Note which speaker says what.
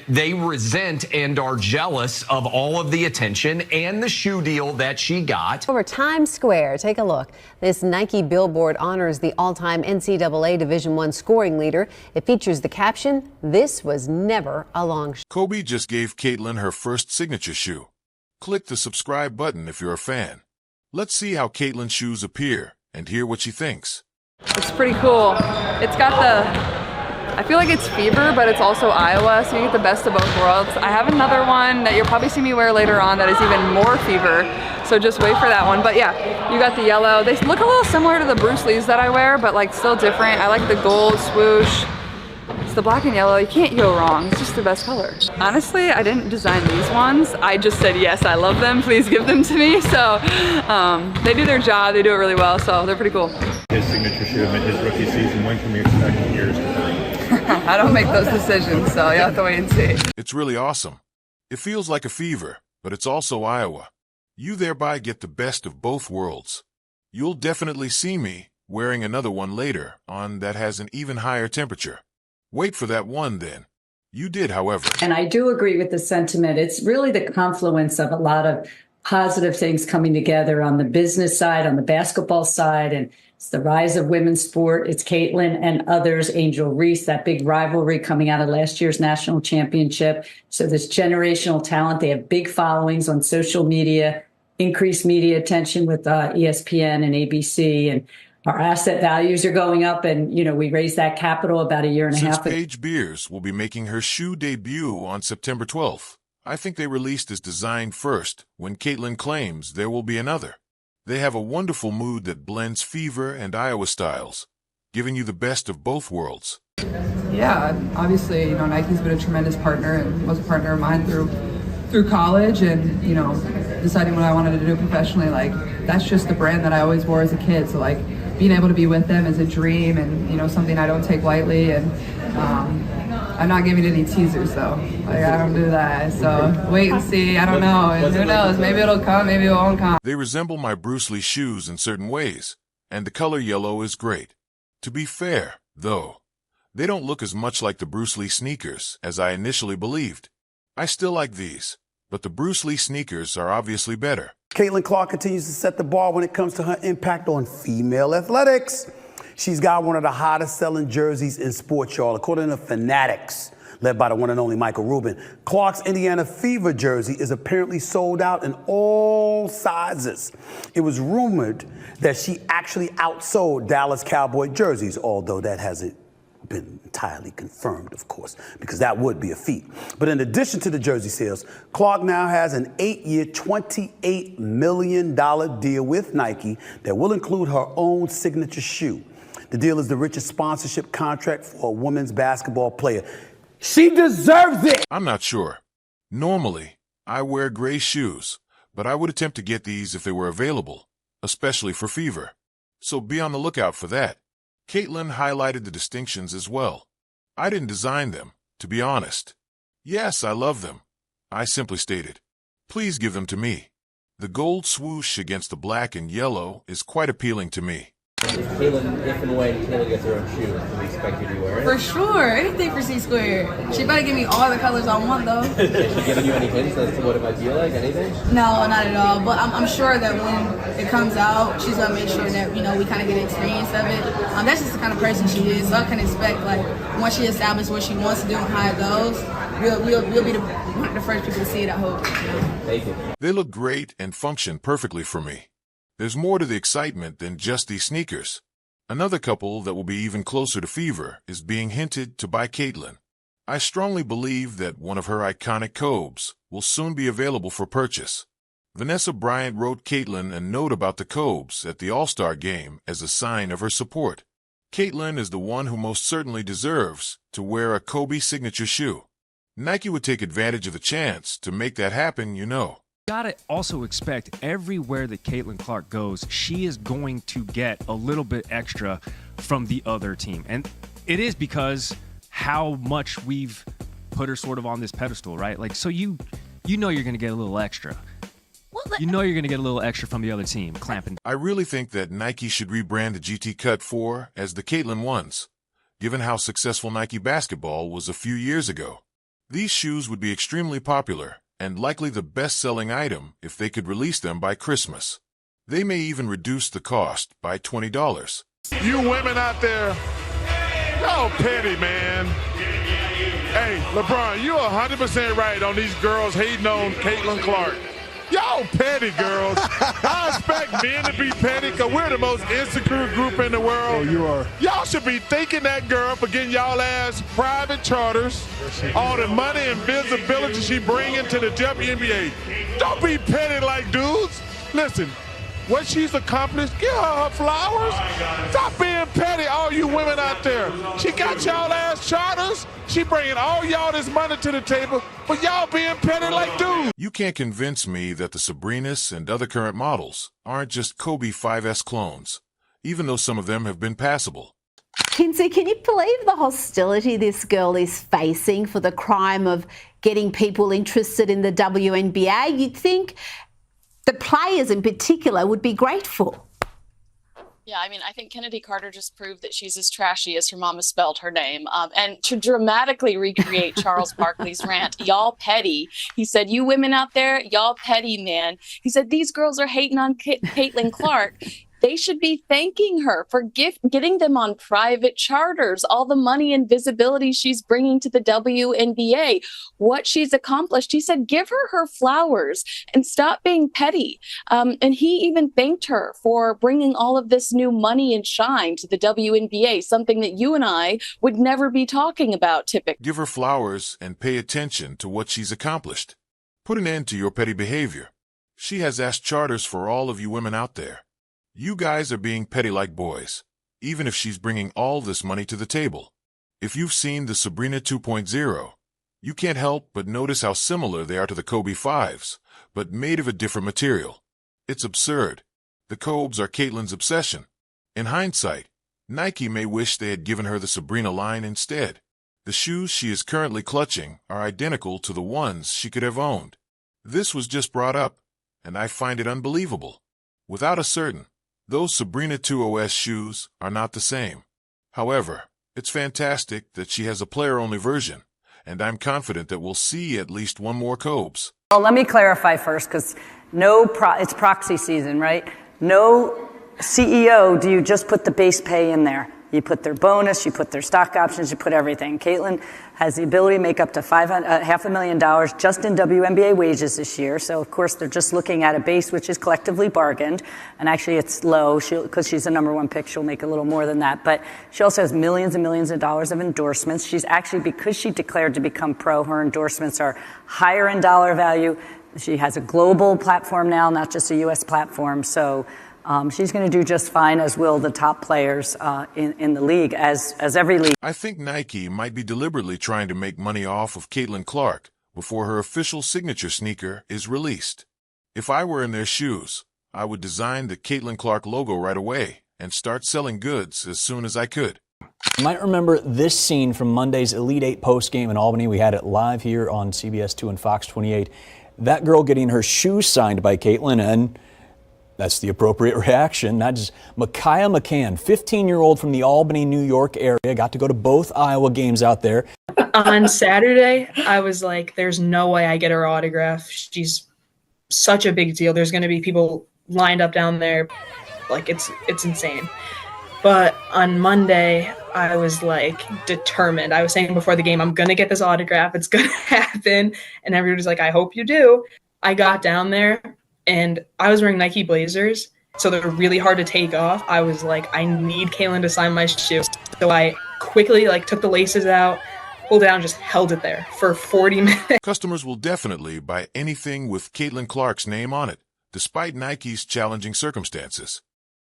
Speaker 1: They resent and are jealous of all of the attention and the shoe deal that she got.
Speaker 2: Over Times Square, take a look. This Nike billboard honors the all-time NCAA Division I scoring leader. It features the caption, "This was never a long shot."
Speaker 3: Kobe just gave Caitlin her first signature shoe. Click the subscribe button if you're a fan. Let's see how Caitlin's shoes appear and hear what she thinks.
Speaker 4: It's pretty cool. It's got I feel like it's Fever, but it's also Iowa, so you get the best of both worlds. I have another one that you'll probably see me wear later on that is even more Fever, so just wait for that one. But yeah, you got the yellow. They look a little similar to the Bruce Lees that I wear, but like still different. I like the gold swoosh. It's the black and yellow. You can't go wrong. It's just the best color. Honestly, I didn't design these ones. I just said, yes, I love them. Please give them to me. So they do their job. They do it really well, so they're pretty cool.
Speaker 5: His signature shoe in his rookie season. When can we expect yours to come?
Speaker 4: I don't make those decisions, so you have to wait and see.
Speaker 3: It's really awesome. It feels like a Fever, but it's also Iowa. You thereby get the best of both worlds. You'll definitely see me wearing another one later on that has an even higher temperature. Wait for that one then. You did, however.
Speaker 6: And I do agree with the sentiment. It's really the confluence of a lot of positive things coming together on the business side, on the basketball side, and it's the rise of women's sport. It's Caitlin and others, Angel Reese, that big rivalry coming out of last year's national championship. So this generational talent, they have big followings on social media, increased media attention with ESPN and ABC, and our asset values are going up. And, you know, we raised that capital about a year and a half ago.
Speaker 3: Paige Beers will be making her shoe debut on September 12th. I think they released this design first when Caitlin claims there will be another. They have a wonderful mood that blends Fever and Iowa styles, giving you the best of both worlds.
Speaker 4: Yeah, obviously, you know, Nike's been a tremendous partner and was a partner of mine through college, and, you know, deciding what I wanted to do professionally, like, that's just the brand that I always wore as a kid. So, like, being able to be with them is a dream and, you know, something I don't take lightly. And I'm not giving any teasers, though. Like, I don't do that. So wait and see. I don't know. And who knows? Maybe it'll come. Maybe it won't come.
Speaker 3: They resemble my Bruce Lee shoes in certain ways, and the color yellow is great. To be fair, though, they don't look as much like the Bruce Lee sneakers as I initially believed. I still like these, but the Bruce Lee sneakers are obviously better.
Speaker 7: Caitlin Clark continues to set the bar when it comes to her impact on female athletics. She's got one of the hottest selling jerseys in sports, y'all. According to Fanatics, led by the one and only Michael Rubin, Clark's Indiana Fever jersey is apparently sold out in all sizes. It was rumored that she actually outsold Dallas Cowboy jerseys, although that hasn't been entirely confirmed, of course, because that would be a feat. But in addition to the jersey sales, Clark now has an 8-year, $28 million deal with Nike that will include her own signature shoe. The deal is the richest sponsorship contract for a women's basketball player. She deserves it!
Speaker 3: I'm not sure. Normally, I wear gray shoes, but I would attempt to get these if they were available, especially for Fever. So be on the lookout for that. Caitlin highlighted the distinctions as well. I didn't design them, to be honest. Yes, I love them. I simply stated, please give them to me. The gold swoosh against the black and yellow is quite appealing to me.
Speaker 8: Caitlin, if and when Caitlin gets her own shoe, do we expect you to wear it?
Speaker 9: For sure, anything for C Squared. She better give me all the colors I want, though.
Speaker 8: Has she given you any hints as to what it might be like? Anything?
Speaker 9: No, not at all. But I'm sure that when it comes out, she's gonna make sure that, you know, we kind of get an experience of it. That's just the kind of person she is. So I can expect, like, once she establishes what she wants to do and how it goes, we'll be one of the first people to see it, I hope.
Speaker 8: Thank you.
Speaker 3: They look great and function perfectly for me. There's more to the excitement than just these sneakers. Another couple that will be even closer to Fever is being hinted to by Caitlin. I strongly believe that one of her iconic Cobes will soon be available for purchase. Vanessa Bryant wrote Caitlin a note about the Cobes at the All-Star game as a sign of her support. Caitlin is the one who most certainly deserves to wear a Kobe signature shoe. Nike would take advantage of the chance to make that happen, you know.
Speaker 10: Gotta also expect everywhere that Caitlin Clark goes, she is going to get a little bit extra from the other team. And it is because how much we've put her sort of on this pedestal, right? Like, so you know you're going to get a little extra. You know you're going to get a little extra from the other team, clamping.
Speaker 3: I really think that Nike should rebrand the GT Cut 4 as the Caitlin ones, given how successful Nike basketball was a few years ago. These shoes would be extremely popular and likely the best-selling item if they could release them by Christmas. They may even reduce the cost by $20.
Speaker 11: You women out there, y'all petty, man. Hey, LeBron, you're 100% right on these girls hating on Caitlin Clark. Y'all petty, girls. I expect men to be petty because we're the most insecure group in the world.
Speaker 5: Oh, you are.
Speaker 11: Y'all should be thanking that girl for getting y'all ass private charters, all the money and visibility she bringing to the WNBA. Don't be petty like dudes. Listen, what she's accomplished, give her flowers. Stop being petty, all you women out there. She got y'all ass charters. She bringing all y'all this money to the table, but y'all being petty like dudes.
Speaker 3: You can't convince me that the Sabrinas and other current models aren't just Kobe 5S clones, even though some of them have been passable.
Speaker 12: Kinsey, can you believe the hostility this girl is facing for the crime of getting people interested in the WNBA? You'd think the players in particular would be grateful.
Speaker 13: Yeah, I mean, I think Kennedy Carter just proved that she's as trashy as her mama spelled her name. And to dramatically recreate Charles Barkley's rant, y'all petty. He said, you women out there, y'all petty, man. He said, these girls are hating on Caitlin Clark. They should be thanking her for getting them on private charters, all the money and visibility she's bringing to the WNBA, what she's accomplished. He said, give her flowers and stop being petty. And he even thanked her for bringing all of this new money and shine to the WNBA, something that you and I would never be talking about typically.
Speaker 3: Give her flowers and pay attention to what she's accomplished. Put an end to your petty behavior. She has asked charters for all of you women out there. You guys are being petty like boys, even if she's bringing all this money to the table. If you've seen the Sabrina 2.0, you can't help but notice how similar they are to the Kobe 5s, but made of a different material. It's absurd. The Cobes are Caitlin's obsession. In hindsight, Nike may wish they had given her the Sabrina line instead. The shoes she is currently clutching are identical to the ones she could have owned. This was just brought up, and I find it unbelievable. Without a certain, those Sabrina 2OS shoes are not the same. However, it's fantastic that she has a player-only version, and I'm confident that we'll see at least one more Cobes.
Speaker 14: Well, let me clarify first, because it's proxy season, right? No CEO do you just put the base pay in there. You put their bonus, you put their stock options, you put everything. Caitlin has the ability to make up to $500,000 just in WNBA wages this year. So, of course, they're just looking at a base which is collectively bargained. And actually, it's low because she's the number one pick. She'll make a little more than that. But she also has millions and millions of dollars of endorsements. She's actually, because she declared to become pro, her endorsements are higher in dollar value. She has a global platform now, not just a U.S. platform. So she's going to do just fine, as will the top players in the league, as every league.
Speaker 3: I think Nike might be deliberately trying to make money off of Caitlin Clark before her official signature sneaker is released. If I were in their shoes, I would design the Caitlin Clark logo right away and start selling goods as soon as I could.
Speaker 15: You might remember this scene from Monday's Elite Eight postgame in Albany. We had it live here on CBS 2 and Fox 28. That girl getting her shoes signed by Caitlin, and that's the appropriate reaction. Not just Micaiah McCann, 15-year-old from the Albany, New York area, got to go to both Iowa games out there.
Speaker 16: On Saturday, I was like, there's no way I get her autograph. She's such a big deal. There's going to be people lined up down there. Like, it's insane. But on Monday, I was like determined. I was saying before the game, I'm going to get this autograph. It's going to happen. And everybody's like, I hope you do. I got down there and I was wearing Nike Blazers, so they're really hard to take off. I was like, I need Caitlin to sign my shoe. So I quickly took the laces out, pulled it out, and just held it there for 40 minutes.
Speaker 3: Customers will definitely buy anything with Caitlin Clark's name on it, despite Nike's challenging circumstances.